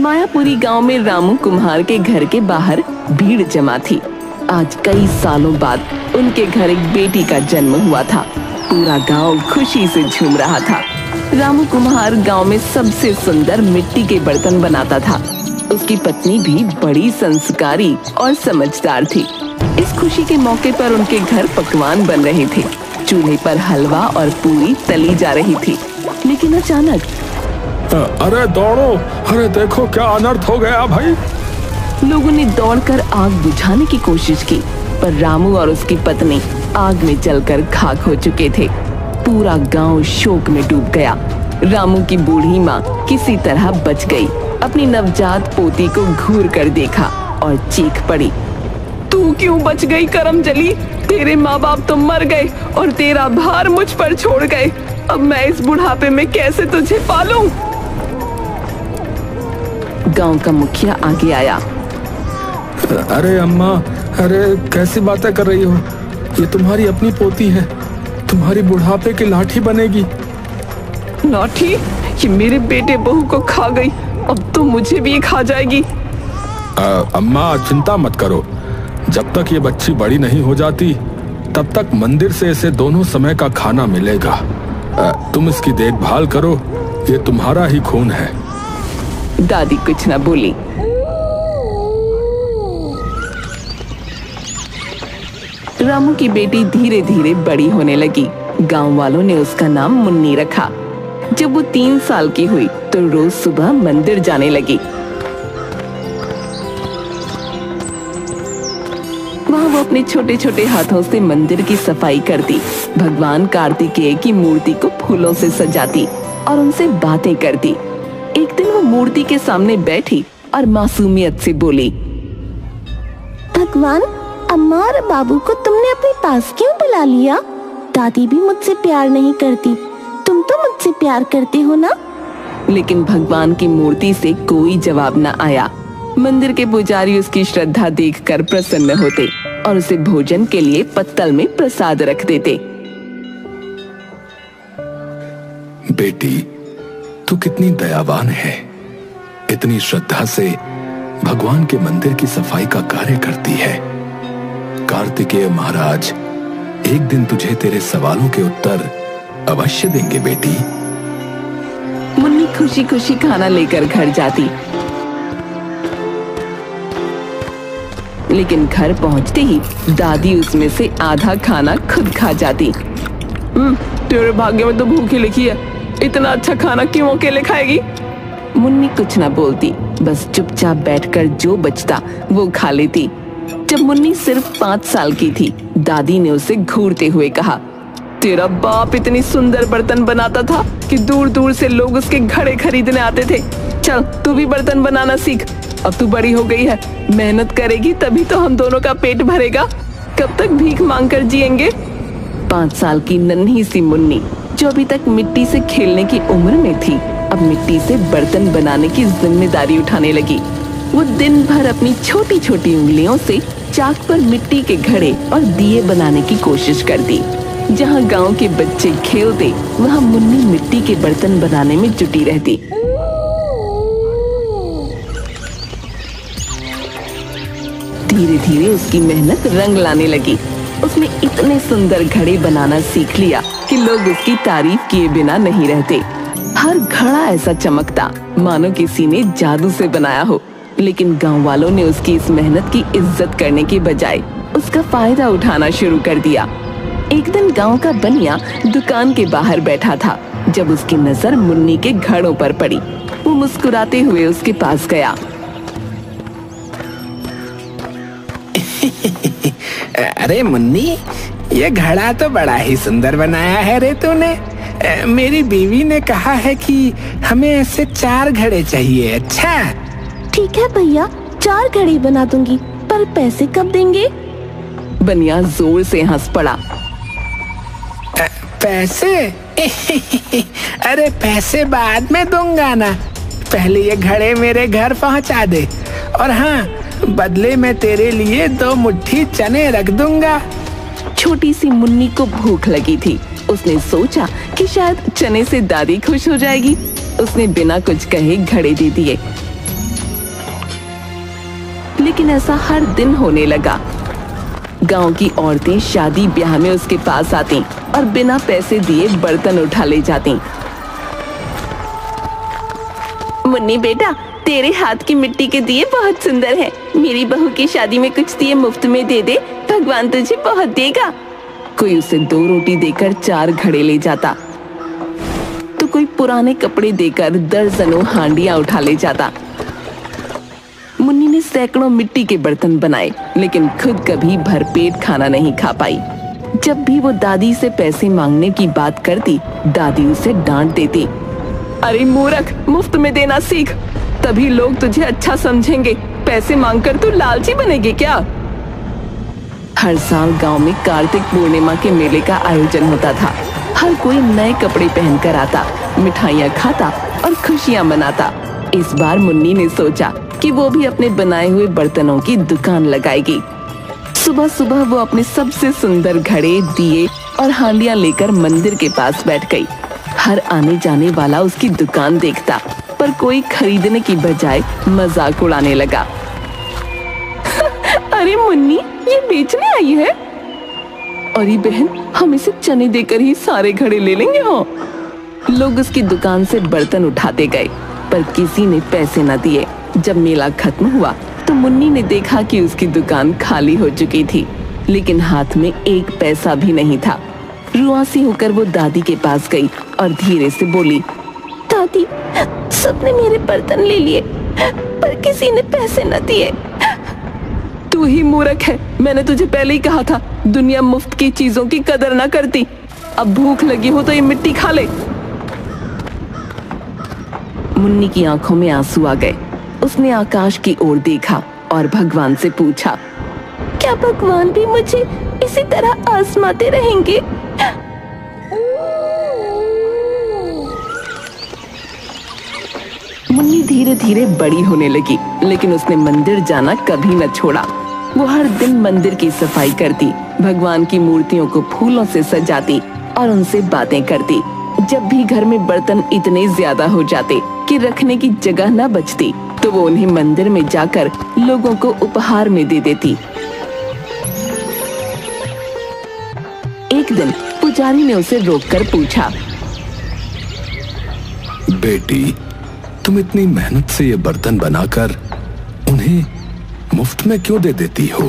मायापुरी गांव में रामू कुम्हार के घर के बाहर भीड़ जमा थी। आज कई सालों बाद उनके घर एक बेटी का जन्म हुआ था। पूरा गांव खुशी से झूम रहा था। रामू कुम्हार गांव में सबसे सुंदर मिट्टी के बर्तन बनाता था। उसकी पत्नी भी बड़ी संस्कारी और समझदार थी। इस खुशी के मौके पर उनके घर पकवान बन रहे थे। चूल्हे पर हलवा और पूरी तली जा रही थी। लेकिन अचानक अरे दौड़ो, अरे देखो क्या अनर्थ हो गया भाई। लोगों ने दौड़कर आग बुझाने की कोशिश की, पर रामू और उसकी पत्नी आग में जलकर खाक हो चुके थे। पूरा गांव शोक में डूब गया। रामू की बूढ़ी माँ किसी तरह बच गई। अपनी नवजात पोती को घूर कर देखा और चीख पड़ी, तू क्यों बच गई करमजली? तेरे माँ बाप तो मर गए और तेरा भार मुझ पर छोड़ गए। अब मैं इस बुढ़ापे में कैसे तुझे पालूं? गांव का मुखिया आगे आया। अरे अम्मा, अरे कैसी बातें कर रही हो? ये तुम्हारी अपनी पोती है, तुम्हारी बुढ़ापे की लाठी बनेगी। लाठी? ये मेरे बेटे बहू को खा गई, अब तो मुझे भी खा जाएगी। अम्मा चिंता मत करो, जब तक ये बच्ची बड़ी नहीं हो जाती तब तक मंदिर से इसे दोनों समय का खाना मिलेगा। तुम इसकी देखभाल करो, ये तुम्हारा ही खून है। दादी कुछ न बोली। रामू की बेटी धीरे धीरे बड़ी होने लगी। गांव वालों ने उसका नाम मुन्नी रखा। जब वो 3 साल की हुई तो रोज सुबह मंदिर जाने लगी। वहाँ वो अपने छोटे छोटे हाथों से मंदिर की सफाई करती, भगवान कार्तिकेय की मूर्ति को फूलों से सजाती और उनसे बातें करती। एक दिन वो मूर्ति के सामने बैठी और मासूमियत से बोली, भगवान, अम्मा और बाबू को तुमने अपने पास क्यों बुला लिया? दादी भी मुझसे प्यार नहीं करती, तुम तो मुझसे प्यार करते हो ना? लेकिन भगवान की मूर्ति से कोई जवाब न आया। मंदिर के पुजारी उसकी श्रद्धा देखकर प्रसन्न होते और उसे भोजन के लिए पत्तल में प्रसाद रख देते। बेटी, तू कितनी दयावान है, इतनी श्रद्धा से भगवान के मंदिर की सफाई का कार्य करती है। कार्तिकेय महाराज एक दिन तुझे तेरे सवालों के उत्तर अवश्य देंगे बेटी। मुन्नी खुशी खुशी खाना लेकर घर जाती, लेकिन घर पहुंचते ही दादी उसमें से आधा खाना खुद खा जाती। तेरे भाग्य में तो भूखी लिखी है, इतना अच्छा खाना क्यों अकेले खाएगी? मुन्नी कुछ ना बोलती, बस चुपचाप बैठकर जो बचता वो खा लेती। जब मुन्नी सिर्फ 5 साल की थी, दादी ने उसे घूरते हुए कहा, तेरा बाप इतनी सुंदर बर्तन बनाता था कि दूर दूर से लोग उसके घड़े खरीदने आते थे। चल तू भी बर्तन बनाना सीख, अब तू बड़ी हो गई है, मेहनत करेगी तभी तो हम दोनों का पेट भरेगा। कब तक भीख मांगकर जिएंगे? 5 साल की नन्ही सी मुन्नी, जो अभी तक मिट्टी से खेलने की उम्र में थी, अब मिट्टी से बर्तन बनाने की जिम्मेदारी उठाने लगी। वो दिन भर अपनी छोटी छोटी उंगलियों से चाक पर मिट्टी के घड़े और दिए बनाने की कोशिश करती। जहाँ गांव के बच्चे खेलते, वहाँ मुन्नी मिट्टी के बर्तन बनाने में जुटी रहती। धीरे धीरे उसकी मेहनत रंग लाने लगी। उसने इतने सुंदर घड़े बनाना सीख लिया कि लोग उसकी तारीफ किए बिना नहीं रहते। हर घड़ा ऐसा चमकता मानो किसी ने जादू से बनाया हो। लेकिन गांव वालों ने उसकी इस मेहनत की इज्जत करने के बजाय उसका फायदा उठाना शुरू कर दिया। एक दिन गांव का बनिया दुकान के बाहर बैठा था। जब उसकी नजर मुन्नी के घड़ों पर पड़ी, वो मुस्कुराते हुए उसके पास गया। अरे मुन्नी, ये घड़ा तो बड़ा ही सुंदर बनाया है रे तूने। मेरी बीवी ने कहा है कि हमें ऐसे 4 घड़े चाहिए। अच्छा ठीक है भैया, 4 घड़े बना दूंगी, पर पैसे कब देंगे? बनिया जोर से हंस पड़ा। पैसे? अरे पैसे बाद में दूंगा ना, पहले ये घड़े मेरे घर पहुंचा दे, और हाँ, बदले में तेरे लिए 2 मुट्ठी चने रख दूंगा। छोटी सी मुन्नी को भूख लगी थी। उसने सोचा कि शायद चने से दादी खुश हो जाएगी। उसने बिना कुछ कहे घड़े दे दिए। लेकिन ऐसा हर दिन होने लगा। गांव की औरतें शादी ब्याह में उसके पास आती और बिना पैसे दिए बर्तन उठा ले जाती। मुन्नी बेटा, तेरे हाथ की मिट्टी के दिए बहुत सुंदर हैं। मेरी बहू की शादी में कुछ दिए मुफ्त में दे दे, भगवान तुझे बहुत देगा। कोई उसे 2 रोटी देकर 4 घड़े ले जाता, तो कोई पुराने कपड़े देकर दर्जनों हांडियां उठा ले जाता। मुन्नी ने सैकड़ों मिट्टी के बर्तन बनाए, लेकिन खुद कभी भरपेट खाना नहीं खा पाई। जब भी वो दादी से पैसे मांगने की बात करती, दादी उसे डांट देती। अरे मूर्ख, मुफ्त में देना सीख, तभी लोग तुझे अच्छा समझेंगे। पैसे मांगकर तू लालची बनेगी क्या? हर साल गांव में कार्तिक पूर्णिमा के मेले का आयोजन होता था। हर कोई नए कपड़े पहनकर आता, मिठाइयाँ खाता और खुशियाँ मनाता। इस बार मुन्नी ने सोचा कि वो भी अपने बनाए हुए बर्तनों की दुकान लगाएगी। सुबह सुबह वो अपने सबसे सुंदर घड़े, दिए और हांडियां लेकर मंदिर के पास बैठ गई। हर आने जाने वाला उसकी दुकान देखता, पर कोई खरीदने की बजाय मजाक उड़ाने लगा। अरे मुन्नी, ये बेचने आई है? अरे बहन, हम इसे चने देकर ही सारे घड़े ले लेंगे। हाँ। लोग उसकी दुकान से बर्तन उठाते गए, पर किसी ने पैसे न दिए। जब मेला खत्म हुआ तो मुन्नी ने देखा कि उसकी दुकान खाली हो चुकी थी, लेकिन हाथ में 1 पैसा भी नहीं था। रुआसी होकर वो दादी के पास गई और धीरे से बोली, दादी, सबने मेरे बर्तन ले लिए, पर किसी ने पैसे न दिए। तू ही मूर्ख है, मैंने तुझे पहले ही कहा था, दुनिया मुफ्त की चीजों की कदर ना करती। अब भूख लगी हो तो ये मिट्टी खा ले। मुन्नी की आंखों में आंसू आ गए। उसने आकाश की ओर देखा और भगवान से पूछा, क्या भगवान भी मुझे इसी तरह आजमाते रहेंगे? मुन्नी धीरे धीरे बड़ी होने लगी, लेकिन उसने मंदिर जाना कभी न छोड़ा। वो हर दिन मंदिर की सफाई करती, भगवान की मूर्तियों को फूलों से सजाती और उनसे बातें करती। जब भी घर में बर्तन इतने ज्यादा हो जाते कि रखने की जगह न बचती, तो वो उन्हें मंदिर में जाकर लोगों को उपहार में दे देती। एक दिन पुजारी ने उसे रोककर पूछा, बेटी, तुम इतनी मेहनत से ये बर्तन बनाकर उन्हें मुफ्त में क्यों दे देती हो?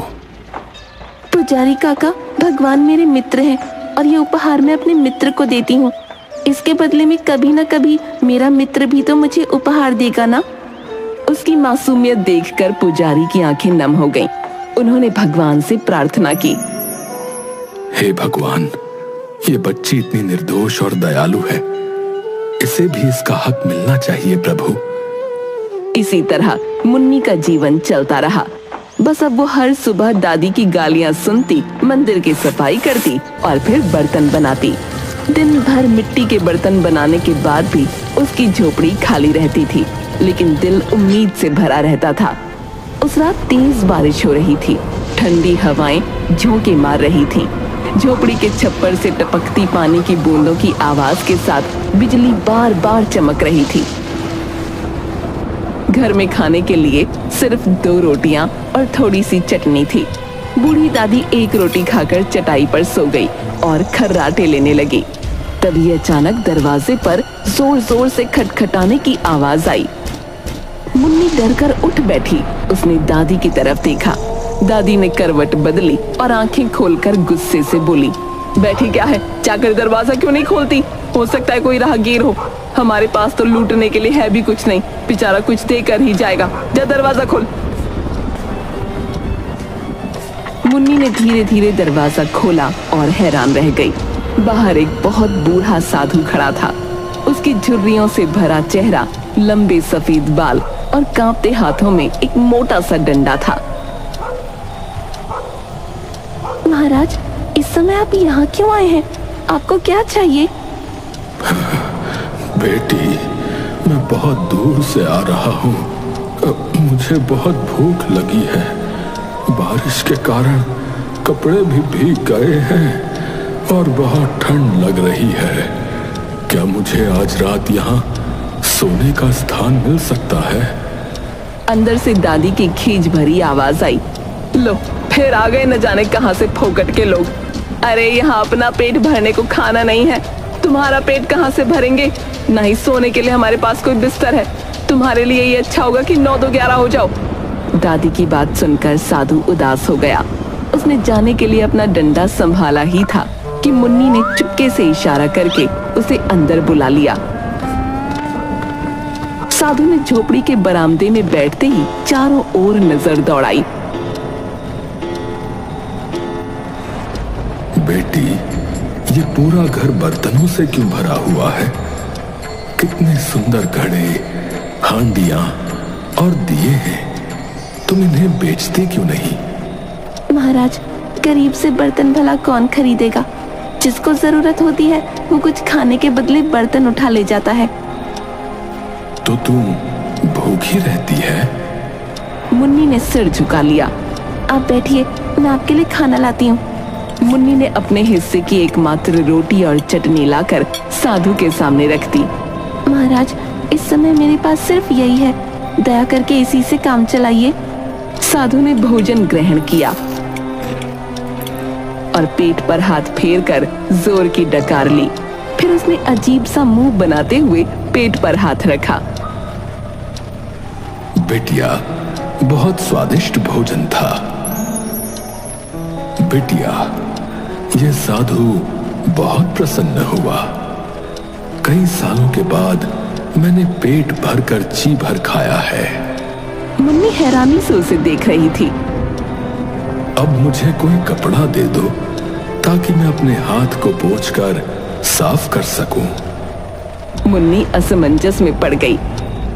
पुजारी काका, भगवान मेरे मित्र हैं और ये उपहार मैं अपने मित्र को देती हूँ। इसके बदले में कभी न कभी मेरा मित्र भी तो मुझे उपहार देगा ना। उसकी मासूमियत देखकर पुजारी की आंखें नम हो गईं। उन्होंने भगवान से प्रार्थना की, हे भगवान, ये बच्ची इतनी निर्दोष और दयालु है, इसे भी इसका हक मिलना चाहिए प्रभु। इसी तरह मुन्नी का जीवन चलता रहा। बस अब वो हर सुबह दादी की गालियां सुनती, मंदिर की सफाई करती और फिर बर्तन बनाती। दिन भर मिट्टी के बर्तन बनाने के बाद भी उसकी झोपड़ी खाली रहती थी, लेकिन दिल उम्मीद से भरा रहता था। उस रात तेज बारिश हो रही थी, ठंडी हवाएं झोंके मार रही थीं। झोपड़ी के छप्पर से टपकती पानी की बूंदों की आवाज के साथ बिजली बार बार चमक रही थी। घर में खाने के लिए सिर्फ 2 रोटियां और थोड़ी सी चटनी थी। बूढ़ी दादी 1 रोटी खाकर चटाई पर सो गई और खर्राटे लेने लगी। तभी अचानक दरवाजे पर जोर जोर से खटखटाने की आवाज आई। मुन्नी डरकर उठ बैठी। उसने दादी की तरफ देखा। दादी ने करवट बदली और आंखें खोलकर गुस्से से बोली, बैठी क्या है, जाकर दरवाजा क्यों नहीं खोलती? हो सकता है कोई राहगीर हो। हमारे पास तो लूटने के लिए है भी कुछ नहीं, बेचारा कुछ देकर ही जाएगा। जा दरवाजा खोल। मुन्नी ने धीरे धीरे दरवाजा खोला और हैरान रह गई। बाहर एक बहुत बूढ़ा साधु खड़ा था। उसकी झुर्रियों से भरा चेहरा, लंबे सफेद बाल और कांपते हाथों में एक मोटा सा डंडा था। महाराज, इस समय आप यहाँ क्यों आए हैं? आपको क्या चाहिए? बेटी, मैं बहुत दूर से आ रहा हूँ। मुझे बहुत भूख लगी है। बारिश के कारण कपड़े भी भीग गए हैं और बहुत ठंड लग रही है। क्या मुझे आज रात यहाँ सोने का स्थान मिल सकता है? अंदर से दादी की खींच भरी आवाज आई, लो फिर आ गए न जाने कहां से फोकट के लोग। अरे यहाँ अपना पेट भरने को खाना नहीं है, तुम्हारा पेट कहाँ से भरेंगे? ना ही सोने के लिए हमारे पास कोई बिस्तर है। तुम्हारे लिए ये अच्छा होगा कि 9-2-11 हो जाओ। दादी की बात सुनकर साधु उदास हो गया। उसने जाने के लिए अपना डंडा संभाला ही था कि मुन्नी ने चुपके से इशारा करके उसे अंदर बुला लिया। साधु ने झोपड़ी के बरामदे में बैठते ही चारों ओर नजर दौड़ाई। बेटी, ये पूरा घर बर्तनों से क्यों भरा हुआ है? कितने सुंदर घड़े, हांडियां और दिए हैं। तुम इन्हें बेचते क्यों नहीं? महाराज, गरीब से बर्तन भला कौन खरीदेगा? जिसको जरूरत होती है वो कुछ खाने के बदले बर्तन उठा ले जाता है। तो तुम भूखी रहती है? मुन्नी ने सिर झुका लिया। आप बैठिए, मैं आपके लिए खाना लाती हूँ। मुन्नी ने अपने हिस्से की एकमात्र रोटी और चटनी लाकर साधु के सामने रख दी। महाराज, इस समय मेरे पास सिर्फ यही है, दया करके इसी से काम चलाइए। साधु ने भोजन ग्रहण किया और पेट पर हाथ फेर कर जोर की डकार ली। फिर उसने अजीब सा मुंह बनाते हुए पेट पर हाथ रखा। बिटिया, बहुत स्वादिष्ट भोजन था। बिटिया, यह साधु बहुत प्रसन्न हुआ। कई सालों के बाद मैंने पेट भरकर जी भर खाया है। मुन्नी हैरानी से उसे देख रही थी। अब मुझे कोई कपड़ा दे दो ताकि मैं अपने हाथ को पोंछकर साफ कर सकूं। मुन्नी असमंजस में पड़ गई।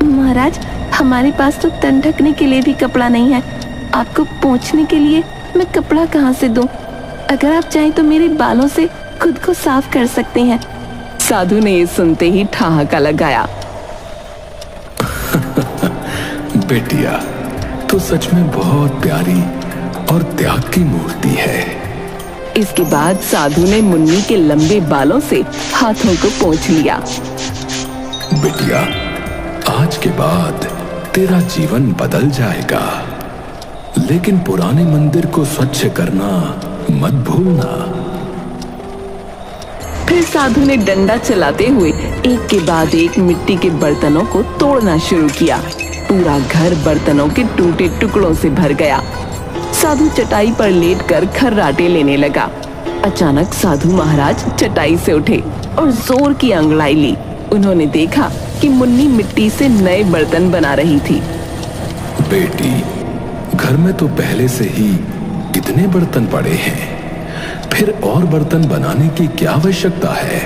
महाराज, हमारे पास तो तन ढकने के लिए भी कपड़ा नहीं है। आपको पोंछने के लिए मैं कपड़ा कहाँ से दूं? अगर आप चाहें तो मेरे बालों से खुद को साफ कर सकते हैं। साधु ने ये सुनते ही ठहाका लगाया। बेटिया, तो सच में बहुत प्यारी और त्याग की मूर्ति है। इसके बाद साधु ने मुन्नी के लंबे बालों से हाथों को पोंछ लिया। बिटिया, आज के बाद तेरा जीवन बदल जाएगा, लेकिन पुराने मंदिर को स्वच्छ करना मत भूलना। फिर साधु ने डंडा चलाते हुए एक के बाद एक मिट्टी के बर्तनों को तोड़ना शुरू किया। पूरा घर बर्तनों के टूटे टुकड़ों से भर गया। साधु चटाई पर लेटकर खर्राटे लेने लगा। अचानक साधु महाराज चटाई से उठे और जोर की अंगड़ाई ली। उन्होंने देखा कि मुन्नी मिट्टी से नए बर्तन बना रही थी। बेटी, घर में तो पहले से ही इतने बर्तन पड़े हैं, फिर और बर्तन बनाने की क्या आवश्यकता है?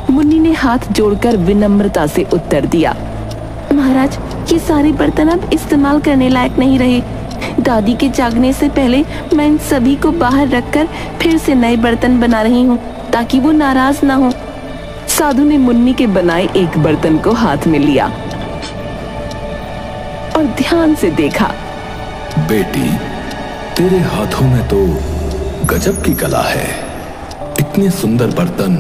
मुन्नी ने हाथ जोड़कर विनम्रता से उत्तर दिया। महाराज, ये सारे बर्तन अब इस्तेमाल करने लायक नहीं रहे। दादी के जागने से पहले मैं इन सभी को बाहर रखकर फिर से नए बर्तन बना रही हूँ ताकि वो नाराज ना हो। साधु ने मुन्नी के बनाए एक बर्तन को हाथ में लिया और ध्यान से देखा। बेटी, तेरे हाथों में तो गजब की कला है। इतने सुंदर बर्तन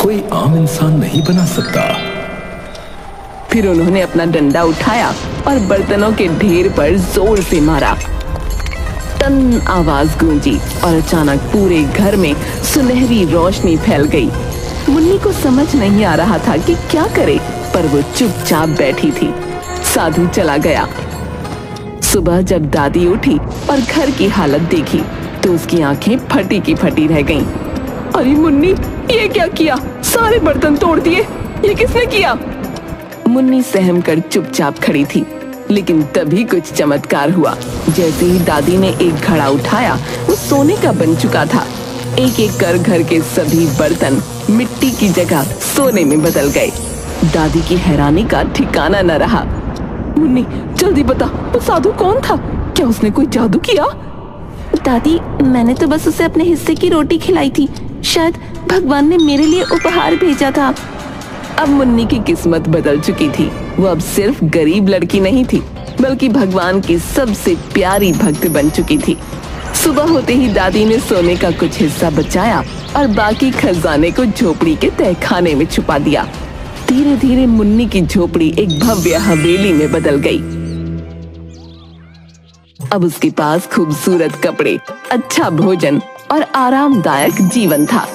कोई आम इंसान नहीं बना सकता। फिर उन्होंने अपना डंडा उठाया और बर्तनों के ढेर पर जोर से मारा। टन आवाज गूंजी और अचानक पूरे घर में सुनहरी रोशनी फैल गई। मुन्नी को समझ नहीं आ रहा था कि क्या करे, पर वो चुपचाप बैठी थी। साधु चला गया। सुबह जब दादी उठी और घर की हालत देखी तो उसकी आंखें फटी की फटी रह गईं। अरे मुन्नी, ये क्या किया? सारे बर्तन तोड़ दिए। ये किसने किया? मुन्नी सहम कर चुपचाप खड़ी थी, लेकिन तभी कुछ चमत्कार हुआ। जैसे ही दादी ने एक घड़ा उठाया, वो सोने का बन चुका था। एक एक कर घर के सभी बर्तन मिट्टी की जगह सोने में बदल गए। दादी की हैरानी का ठिकाना न रहा। मुन्नी, जल्दी बता, वो साधु कौन था? क्या उसने कोई जादू किया? दादी, मैंने तो बस उसे अपने हिस्से की रोटी खिलाई थी। शायद भगवान ने मेरे लिए उपहार भेजा था। अब मुन्नी की किस्मत बदल चुकी थी। वो अब सिर्फ गरीब लड़की नहीं थी, बल्कि भगवान की सबसे प्यारी भक्त बन चुकी थी। सुबह होते ही दादी ने सोने का कुछ हिस्सा बचाया और बाकी खजाने को झोपड़ी के तहखाने में छुपा दिया। धीरे धीरे मुन्नी की झोपड़ी एक भव्य हवेली में बदल गई। अब उसके पास खूबसूरत कपड़े, अच्छा भोजन और आरामदायक जीवन था,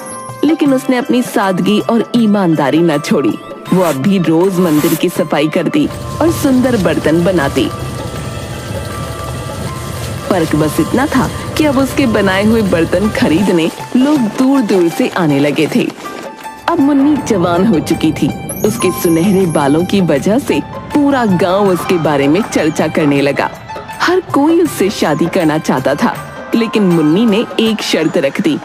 लेकिन उसने अपनी सादगी और ईमानदारी न छोड़ी। वो अब भी रोज मंदिर की सफाई करती और सुंदर बर्तन बनाती। फर्क बस इतना था कि अब उसके बनाए हुए बर्तन खरीदने लोग दूर दूर से आने लगे थे। अब मुन्नी जवान हो चुकी थी। उसके सुनहरे बालों की वजह से पूरा गांव उसके बारे में चर्चा करने लगा। हर कोई उससे शादी करना चाहता था, लेकिन मुन्नी ने एक शर्त रख दी।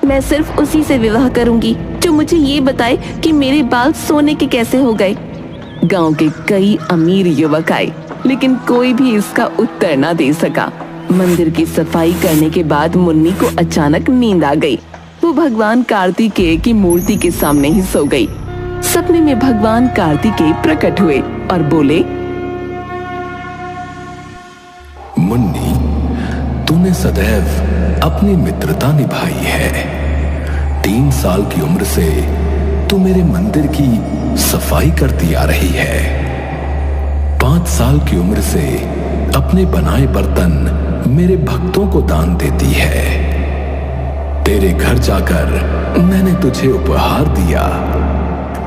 मैं सिर्फ उसी से विवाह करूंगी जो मुझे ये बताए कि मेरे बाल सोने के कैसे हो गए। गांव के कई अमीर युवक आए, लेकिन कोई भी इसका उत्तर ना दे सका। मंदिर की सफाई करने के बाद मुन्नी को अचानक नींद आ गई। वो भगवान कार्तिकेय की मूर्ति के सामने ही सो गई। सपने में भगवान कार्तिकेय प्रकट हुए और बोले, मुन्नी, तूने सदैव अपनी मित्रता निभाई है। 3 साल की उम्र से तू मेरे मंदिर की सफाई करती आ रही है। 5 साल की उम्र से अपने बनाए बर्तन मेरे भक्तों को दान देती है। तेरे घर जाकर मैंने तुझे उपहार दिया।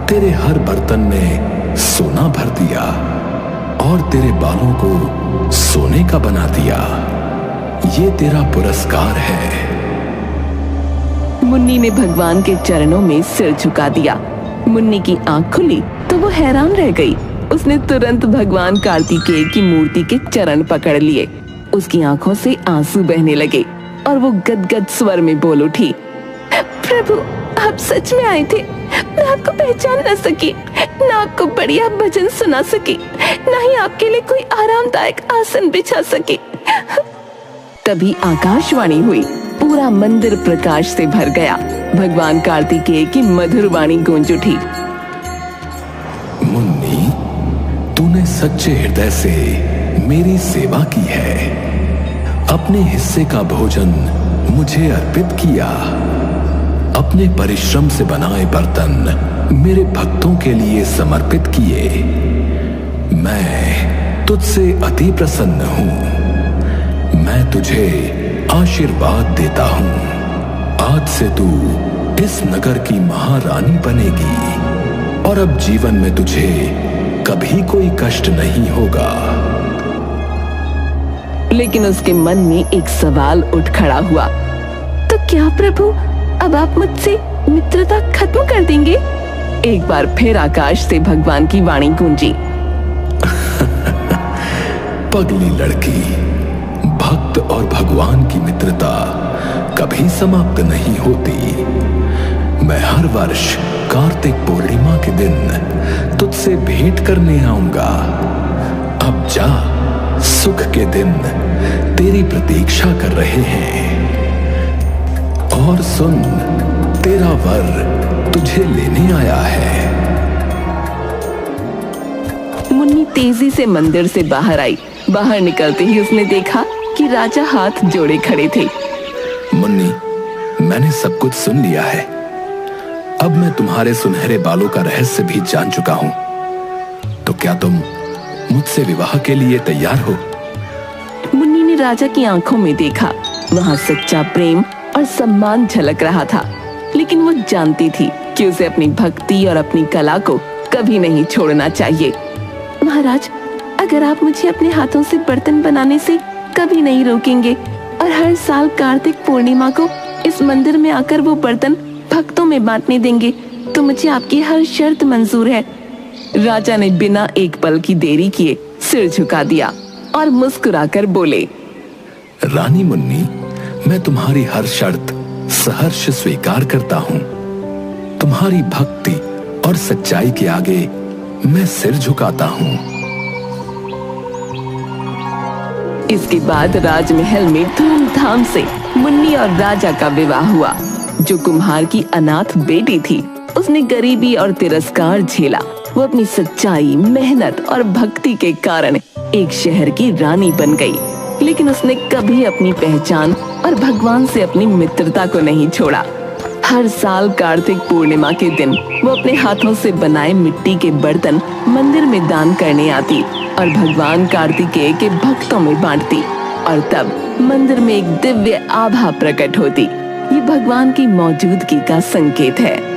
तेरे हर बर्तन में सोना भर दिया और तेरे बालों को सोने का बना दिया। ये तेरा पुरस्कार है। मुन्नी ने भगवान के चरणों में सिर झुका दिया। मुन्नी की आंख खुली तो वो हैरान रह गई। उसने तुरंत भगवान कार्तिकेय की मूर्ति के चरण पकड़ लिए। उसकी आंखों से आंसू बहने लगे और वो गदगद स्वर में बोल उठी, प्रभु, आप सच में आए थे। मैं आपको पहचान न सकी, न आपको बढ़िया भजन सुना सकी, न ही आपके लिए कोई आरामदायक आसन बिछा सकी। तभी आकाशवाणी हुई। पूरा मंदिर प्रकाश से भर गया। भगवान कार्तिकेय की मधुर वाणी गूंज उठी, मुन्नी, तूने सच्चे हृदय से मेरी सेवा की है। अपने हिस्से का भोजन मुझे अर्पित किया। अपने परिश्रम से बनाए बर्तन मेरे भक्तों के लिए समर्पित किए। मैं तुझसे अति प्रसन्न हूं। मैं तुझे आशीर्वाद देता हूं। आज से तू इस नगर की महारानी बनेगी और अब जीवन में तुझे कभी कोई कष्ट नहीं होगा। लेकिन उसके मन में एक सवाल उठ खड़ा हुआ। तो क्या प्रभु, अब आप मुझसे मित्रता खत्म कर देंगे? एक बार फिर आकाश से भगवान की वाणी गूंजी, पगली लड़की, भक्त और भगवान की मित्रता कभी समाप्त नहीं होती। मैं हर वर्ष कार्तिक पूर्णिमा के दिन तुझसे भेंट करने आऊंगा। अब जा, सुख के दिन तेरी प्रतीक्षा कर रहे हैं। और सुन, तेरा वर तुझे लेने आया है। मुन्नी तेजी से मंदिर से बाहर आई। बाहर निकलते ही उसने देखा कि राजा हाथ जोड़े खड़े थे। मुन्नी, मैंने सब कुछ सुन लिया है। अब मैं तुम्हारे सुनहरे बालों का रहस्य भी जान चुका हूं। तो क्या तुम मुझसे विवाह के लिए तैयार हो? मुन्नी ने राजा की आंखों में देखा। वहां सच्चा प्रेम और सम्मान झलक रहा था, लेकिन वो जानती थी कि उसे अपनी भक्ति और अपनी कला को कभी नहीं छोड़ना चाहिए। महाराज, अगर आप मुझे अपने हाथों से बर्तन बनाने से कभी नहीं रोकेंगे और हर साल कार्तिक पूर्णिमा को इस मंदिर में आकर वो बर्तन भक्तों में बांटने देंगे, तो मुझे आपकी हर शर्त मंजूर है। राजा ने बिना एक पल की देरी किए सिर झुका दिया और मुस्कुराकर बोले, रानी मुन्नी, मैं तुम्हारी हर शर्त सहर्ष स्वीकार करता हूं। तुम्हारी भक्ति और सच्चाई के आगे मैं सिर झुकाता हूं। इसके बाद राजमहल में धूमधाम से मुन्नी और राजा का विवाह हुआ। जो कुम्हार की अनाथ बेटी थी, उसने गरीबी और तिरस्कार झेला। वो अपनी सच्चाई, मेहनत और भक्ति के कारण एक शहर की रानी बन गई। लेकिन उसने कभी अपनी पहचान और भगवान से अपनी मित्रता को नहीं छोड़ा। हर साल कार्तिक पूर्णिमा के दिन वो अपने हाथों से बनाए मिट्टी के बर्तन मंदिर में दान करने आती और भगवान कार्तिकेय के भक्तों में बांटती। और तब मंदिर में एक दिव्य आभा प्रकट होती। ये भगवान की मौजूदगी का संकेत है।